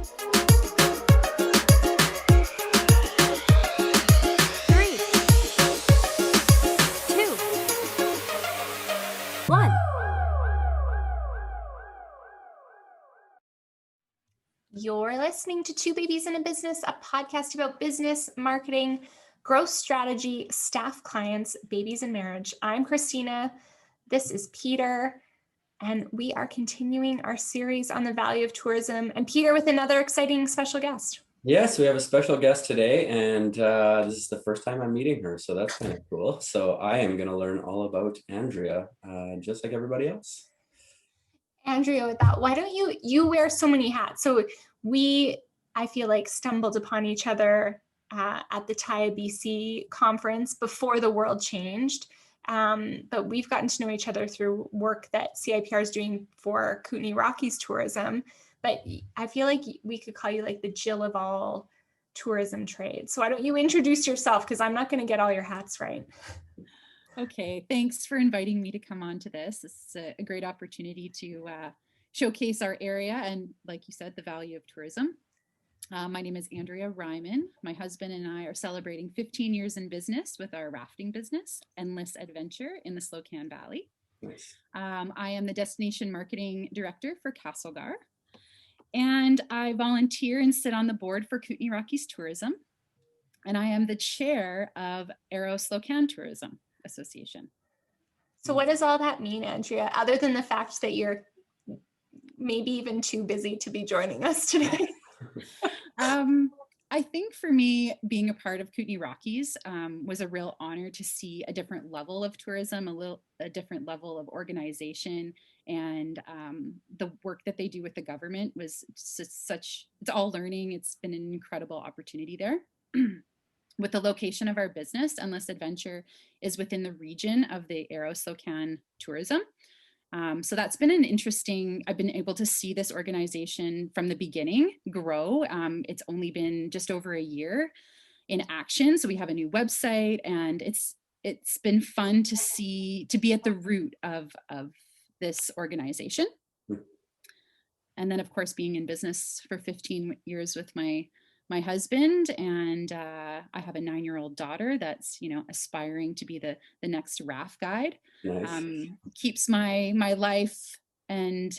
Three, two, one. You're listening to Two Babies in a Business, a podcast about business, marketing, growth strategy, staff, clients, babies, and marriage. I'm Christina. This is Peter. And we are continuing our series on the value of tourism. And Peter with another exciting special guest. Yes, we have a special guest today, and this is the first time I'm meeting her, so that's kind of cool. So I am going to learn all about Andrea, just like everybody else. Andrea, with that, why don't you wear so many hats? So I feel like stumbled upon each other at the TIA BC conference before the world changed. But we've gotten to know each other through work that CIPR is doing for Kootenay Rockies tourism. But I feel like we could call you like the Jill of all tourism trades. So why don't you introduce yourself? Because I'm not going to get all your hats right. Okay, thanks for inviting me to come on to this. This is a great opportunity to showcase our area and, like you said, the value of tourism. My name is Andrea Ryman. My husband and I are celebrating 15 years in business with our rafting business, Endless Adventure in the Slocan Valley. Nice. I am the Destination Marketing Director for Castlegar, and I volunteer and sit on the board for Kootenay Rockies Tourism, and I am the chair of Aero Slocan Tourism Association. So what does all that mean, Andrea, other than the fact that you're maybe even too busy to be joining us today? I think for me, being a part of Kootenay Rockies was a real honor to see a different level of tourism, a different level of organization, and the work that they do with the government was it's all learning. It's been an incredible opportunity there. With the location of our business, Endless Adventure is within the region of the Aero Slocan Tourism. So that's been I've been able to see this organization from the beginning grow. It's only been just over a year in action. So we have a new website, and it's been fun to be at the root of this organization. And then, of course, being in business for 15 years with my husband, and I have a 9-year-old daughter that's aspiring to be the next RAF guide. Nice. Keeps my life and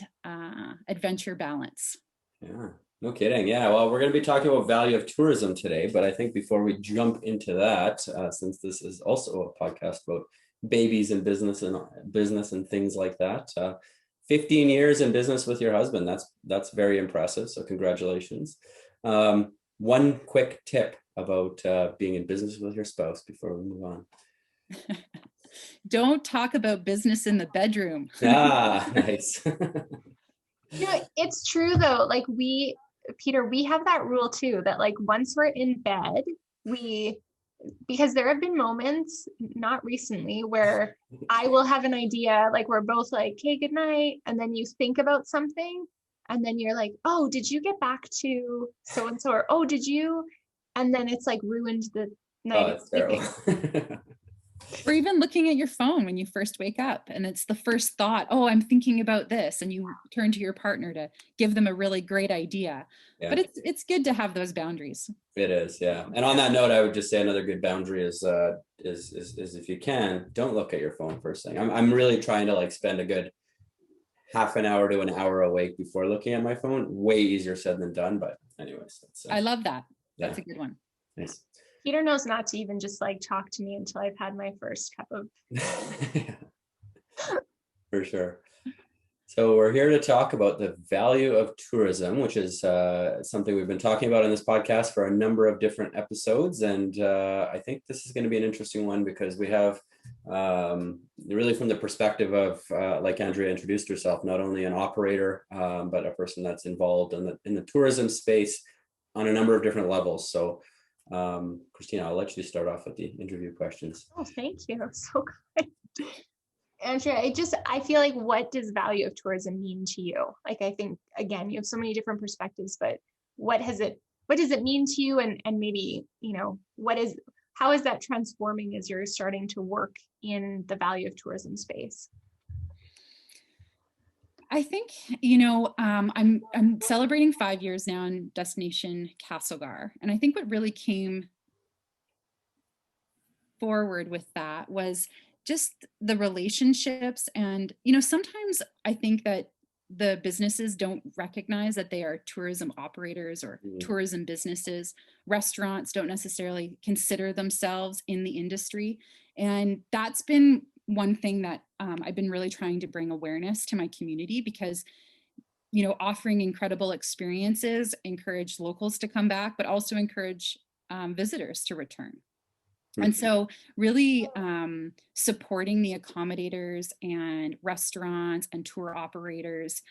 adventure balance. Yeah, no kidding. Yeah, well, we're going to be talking about value of tourism today, but I think before we jump into that, since this is also a podcast about babies and business and things like that, 15 years in business with your husband, that's very impressive. So congratulations. One quick tip about being in business with your spouse before we move on. Don't talk about business in the bedroom. Nice. It's true though. Like Peter, we have that rule too, that like once we're in bed, because there have been moments, not recently, where I will have an idea, like we're both like, hey, good night. And then you think about something. And then you're like, oh, did you get back to so-and-so? Or, oh, did you? And then it's like ruined the night of sleeping. Terrible. Or even looking at your phone when you first wake up, and it's the first thought, oh, I'm thinking about this. And you turn to your partner to give them a really great idea. Yeah. But it's good to have those boundaries. It is, yeah. And on that note, I would just say another good boundary is if you can, don't look at your phone first thing. I'm really trying to like spend a good half an hour to an hour awake before looking at my phone. Way easier said than done, but anyways. I love that. That's a good one. Nice. Peter knows not to even just like talk to me until I've had my first cup of. For sure. So we're here to talk about the value of tourism, which is something we've been talking about in this podcast for a number of different episodes. And I think this is going to be an interesting one because we have really from the perspective of, like Andrea introduced herself, not only an operator, but a person that's involved in the tourism space on a number of different levels. So Christina, I'll let you start off with the interview questions. Oh, thank you. So good. Andrea, I feel like, what does value of tourism mean to you? Like, I think, again, you have so many different perspectives, but what does it mean to you? And maybe, how is that transforming as you're starting to work in the value of tourism space? I think, I'm celebrating 5 years now in Destination Castlegar. And I think what really came forward with that was just the relationships. And, sometimes I think that the businesses don't recognize that they are tourism operators or Mm, tourism businesses. Restaurants don't necessarily consider themselves in the industry. And that's been one thing that I've been really trying to bring awareness to my community, because offering incredible experiences encourage locals to come back, but also encourage visitors to return. And mhm, so really supporting the accommodators and restaurants and tour operators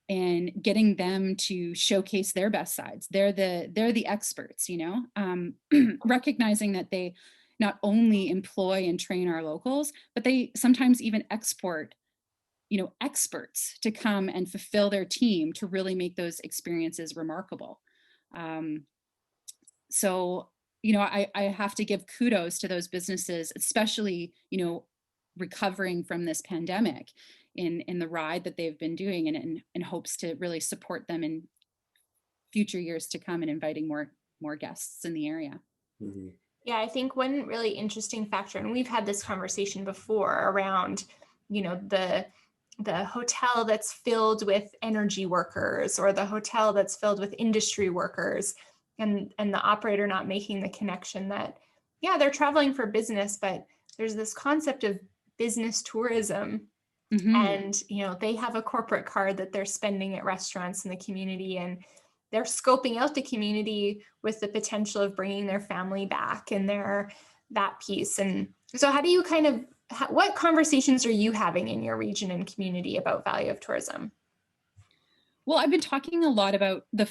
and getting them to showcase their best sides. They're the experts, recognizing that they not only employ and train our locals, but they sometimes even export experts to come and fulfill their team to really make those experiences remarkable. Um, so I have to give kudos to those businesses, especially recovering from this pandemic, in the ride that they've been doing, and in hopes to really support them in future years to come and inviting more guests in the area. mhm, Yeah, I think one really interesting factor, and we've had this conversation before around, the hotel that's filled with energy workers or the hotel that's filled with industry workers, and the operator not making the connection that, yeah, they're traveling for business, but there's this concept of business tourism. Hmm. And they have a corporate card that they're spending at restaurants in the community, and they're scoping out the community with the potential of bringing their family back and that piece. And so how do you what conversations are you having in your region and community about value of tourism? Well, I've been talking a lot about to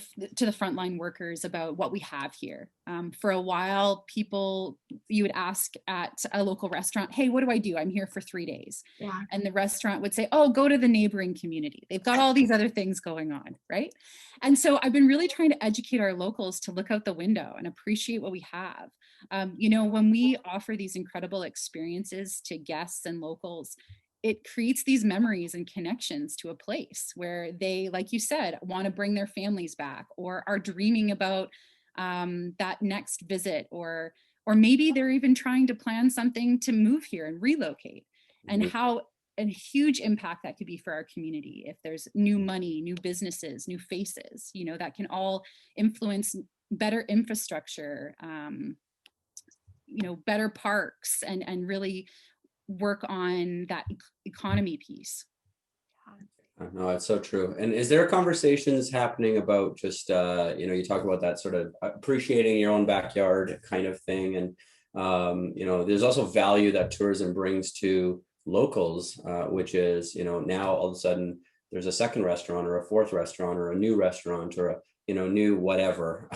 the frontline workers about what we have here. For a while, you would ask at a local restaurant, "Hey, what do I do? I'm here for 3 days," Yeah. and the restaurant would say, "Oh, go to the neighboring community. They've got all these other things going on, right?" And so I've been really trying to educate our locals to look out the window and appreciate what we have. When we offer these incredible experiences to guests and locals, it creates these memories and connections to a place where they, like you said, want to bring their families back, or are dreaming about that next visit, or maybe they're even trying to plan something to move here and relocate. And mhm, how a huge impact that could be for our community if there's new money, new businesses, new faces, that can all influence better infrastructure, better parks, and really work on that economy piece. No, it's so true. And is there conversations happening about just you talk about that sort of appreciating your own backyard kind of thing, and there's also value that tourism brings to locals, which is now all of a sudden there's a second restaurant or a fourth restaurant or a new restaurant or a new whatever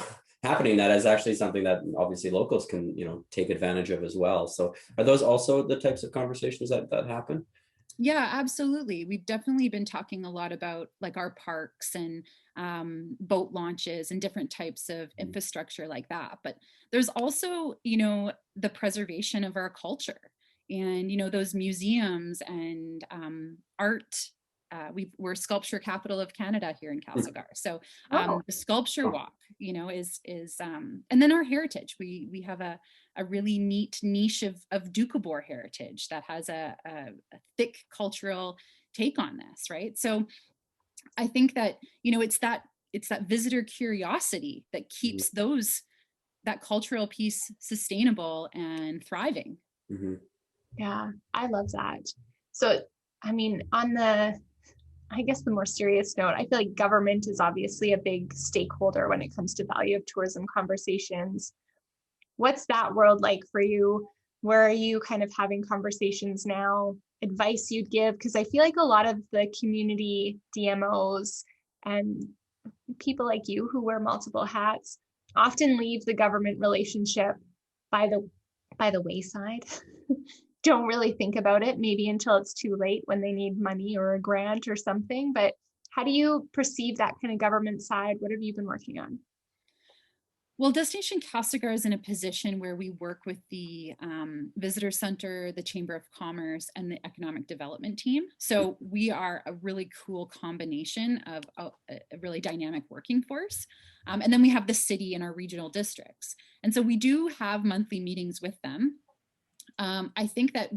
happening, that is actually something that obviously locals can take advantage of as well. So are those also the types of conversations that happen? Yeah, absolutely. We've definitely been talking a lot about like our parks and boat launches and different types of infrastructure like that. But there's also, the preservation of our culture, and, those museums and art. We're sculpture capital of Canada here in Castlegar. So Oh, the sculpture walk, is and then our heritage. We have a really neat niche of Doukhobor heritage that has a thick cultural take on this, right? So I think that it's that visitor curiosity that keeps that cultural piece sustainable and thriving. Mhm. yeah, I love that. So, I mean, I guess the more serious note, I feel like government is obviously a big stakeholder when it comes to value of tourism conversations. What's that world like for you? Where are you kind of having conversations now? Advice you'd give? Because I feel like a lot of the community DMOs and people like you who wear multiple hats often leave the government relationship by the wayside. Don't really think about it, maybe until it's too late when they need money or a grant or something. But how do you perceive that kind of government side? What have you been working on? Well, Destination Castlegar is in a position where we work with the Visitor Center, the Chamber of Commerce, and the Economic Development team. So we are a really cool combination of a really dynamic working force. And then we have the city and our regional districts. And so we do have monthly meetings with them. I think that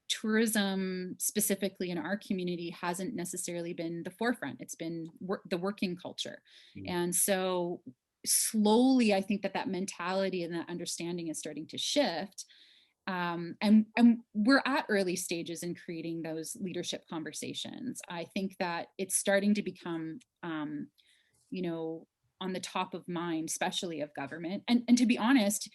tourism specifically in our community hasn't necessarily been the forefront. It's been the working culture. And so slowly, I think that mentality and that understanding is starting to shift. And we're at early stages in creating those leadership conversations. I think that it's starting to become, on the top of mind, especially of government. And to be honest,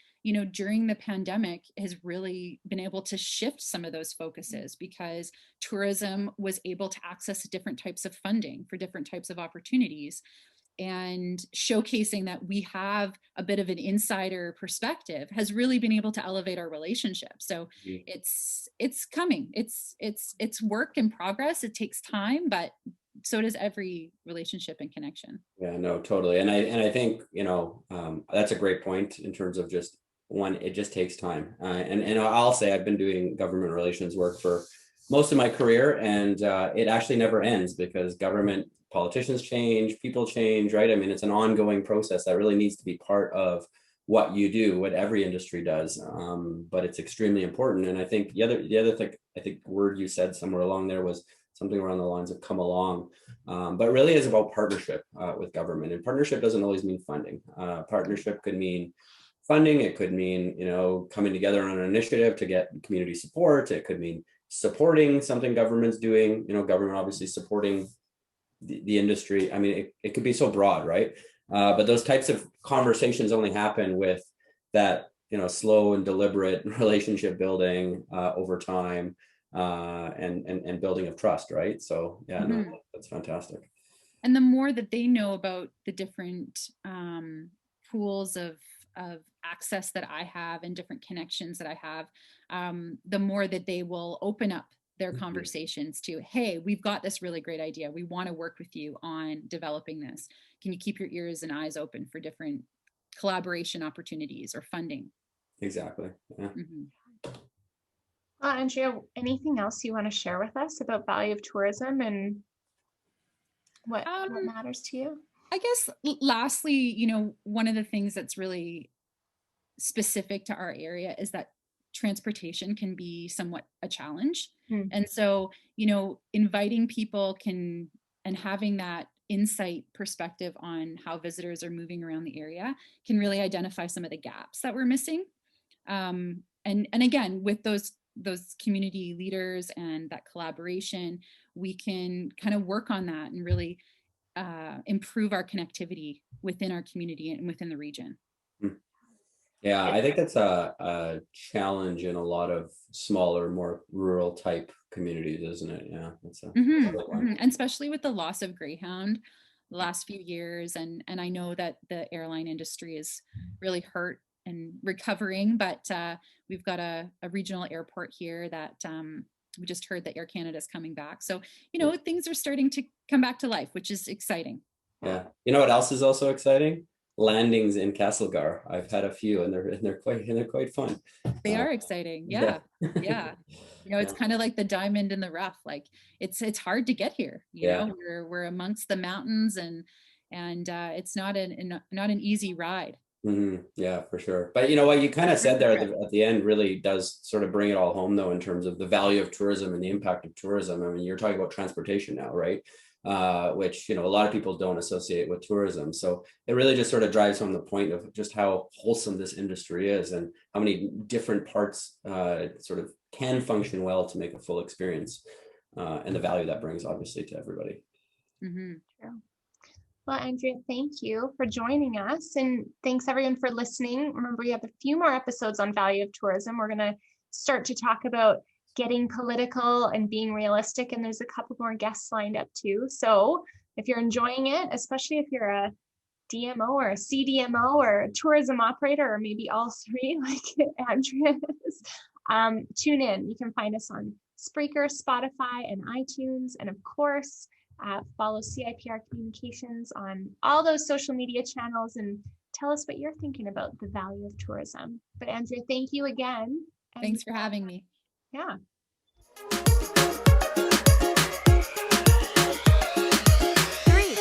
during the pandemic has really been able to shift some of those focuses because tourism was able to access different types of funding for different types of opportunities, and showcasing that we have a bit of an insider perspective has really been able to elevate our relationship. So it's coming. It's work in progress. It takes time, but so does every relationship and connection. Yeah, no, totally. And I think, that's a great point in terms of just one, it just takes time. And I'll say I've been doing government relations work for most of my career, and it actually never ends because government politicians change, people change, right? I mean, it's an ongoing process that really needs to be part of what you do, what every industry does. But it's extremely important. And I think the other thing, I think word you said somewhere along there was something around the lines of come along, but really is about partnership with government. And partnership doesn't always mean funding. Partnership could mean funding. It could mean, coming together on an initiative to get community support. It could mean supporting something government's doing, government obviously supporting the industry. I mean, it could be so broad, right? But those types of conversations only happen with that, slow and deliberate relationship building over time. And building of trust, right? So yeah, no, that's fantastic. And the more that they know about the different pools of access that I have and different connections that I have, the more that they will open up their conversations to, hey, we've got this really great idea. We want to work with you on developing this. Can you keep your ears and eyes open for different collaboration opportunities or funding? Exactly. Yeah. Andrea, anything else you want to share with us about value of tourism and what matters to you? I guess lastly, one of the things that's really specific to our area is that transportation can be somewhat a challenge. And so, inviting people and having that insight perspective on how visitors are moving around the area can really identify some of the gaps that we're missing. And again, with those community leaders and that collaboration, we can kind of work on that and really improve our connectivity within our community and within the region. Yeah, I think that's a challenge in a lot of smaller, more rural type communities, isn't it? Yeah, that's and especially with the loss of Greyhound the last few years, and I know that the airline industry is really hurt and recovering, but we've got a regional airport here that we just heard that Air Canada is coming back. So, things are starting to come back to life, which is exciting. Yeah. You know what else is also exciting? Landings in Castlegar. I've had a few, and they're quite fun. They are exciting. Yeah. It's kind of like the diamond in the rough. Like it's hard to get here. We're amongst the mountains, and it's not an easy ride. Yeah, for sure. But what you kind of said there at the end really does sort of bring it all home, though, in terms of the value of tourism and the impact of tourism. I mean, you're talking about transportation now, right? Which, a lot of people don't associate with tourism. So it really just sort of drives home the point of just how wholesome this industry is and how many different parts sort of can function well to make a full experience, and the value that brings, obviously, to everybody. True. Well, Andrea, thank you for joining us, and thanks everyone for listening. Remember, we have a few more episodes on value of tourism. We're going to start to talk about getting political and being realistic, and there's a couple more guests lined up too. So if you're enjoying it, especially if you're a DMO or a CDMO or a tourism operator, or maybe all three like Andrea is, tune in. You can find us on Spreaker, Spotify, and iTunes, and of course, follow CIPR Communications on all those social media channels, and tell us what you're thinking about the value of tourism. But Andrea, thank you again. And Thanks for having me. yeah. 3,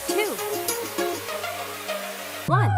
2, 1.